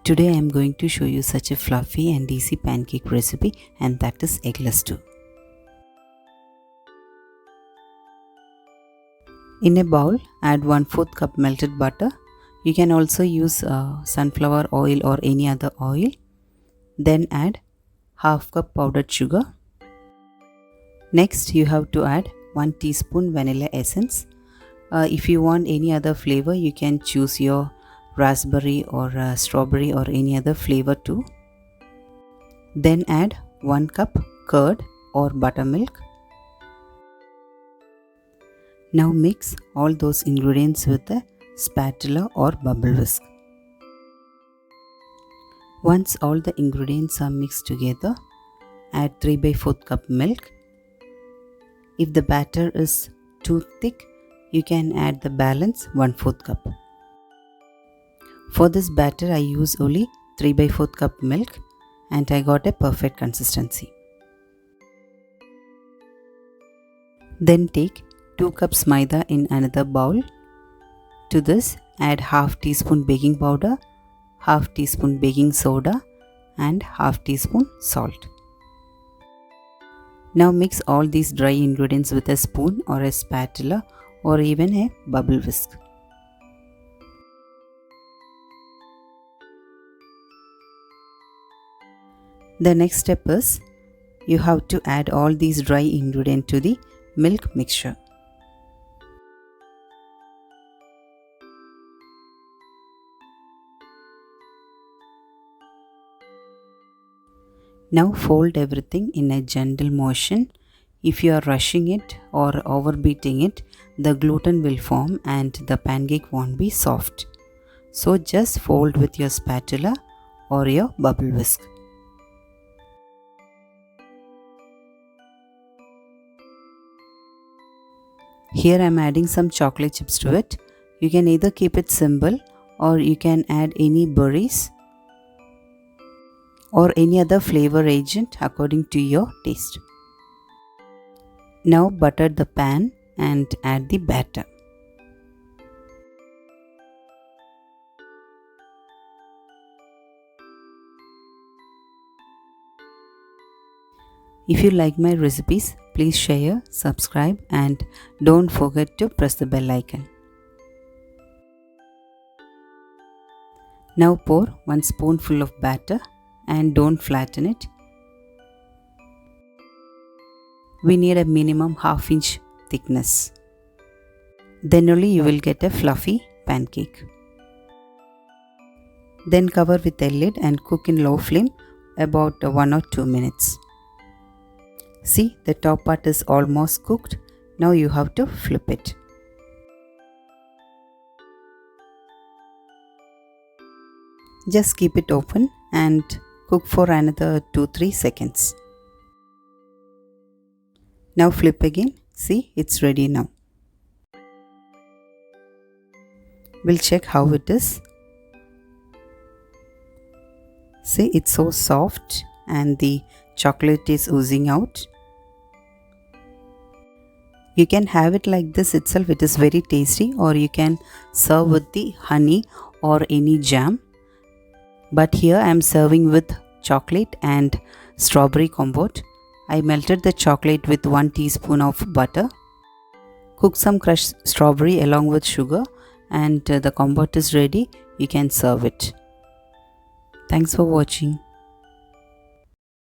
Today I am going to show you such a fluffy and easy pancake recipe, and that is eggless too. In a bowl, add 1/4 cup melted butter. You can also use sunflower oil or any other oil. Then add half cup powdered sugar. Next you have to add 1 teaspoon vanilla essence. If you want any other flavor, you can choose your raspberry or strawberry or any other flavor too. Then add 1 cup curd or buttermilk. Now mix all those ingredients with a spatula or bubble whisk. Once all the ingredients are mixed together, add 3/4 cup milk. If the batter is too thick, you can add the balance 1/4 cup. For this batter, I use only 3/4 cup milk and I got a perfect consistency. Then take 2 cups maida in another bowl. To this, add half teaspoon baking powder, half teaspoon baking soda and half teaspoon salt. Now mix all these dry ingredients with a spoon or a spatula or even a bubble whisk. The next step is you have to add all these dry ingredients to the milk mixture. Now fold everything in a gentle motion. If you are rushing it or overbeating it, the gluten will form and the pancake won't be soft. So just fold with your spatula or your bubble whisk. Here I am adding some chocolate chips to it. You can either keep it simple or you can add any berries or any other flavor agent according to your taste. Now butter the pan and add the batter. If you like my recipes, please share, subscribe and don't forget to press the bell icon. Now pour 1 spoonful of batter and don't flatten it. We need a minimum half-inch thickness. Then only you will get a fluffy pancake. Then cover with a lid and cook in low flame about 1 or 2 minutes. See, the top part is almost cooked. Now you have to flip it. Just keep it open and cook for another 2-3 seconds. Now flip again. See, it's ready now. We'll check how it is. See, it's so soft and the chocolate is oozing out. You can have it like this itself, it is very tasty, or you can serve with the honey or any jam. But here I am serving with chocolate and strawberry compote. I melted the chocolate with 1 teaspoon of butter. Cook some crushed strawberry along with sugar and the compote is ready. You can serve it. Thanks for watching.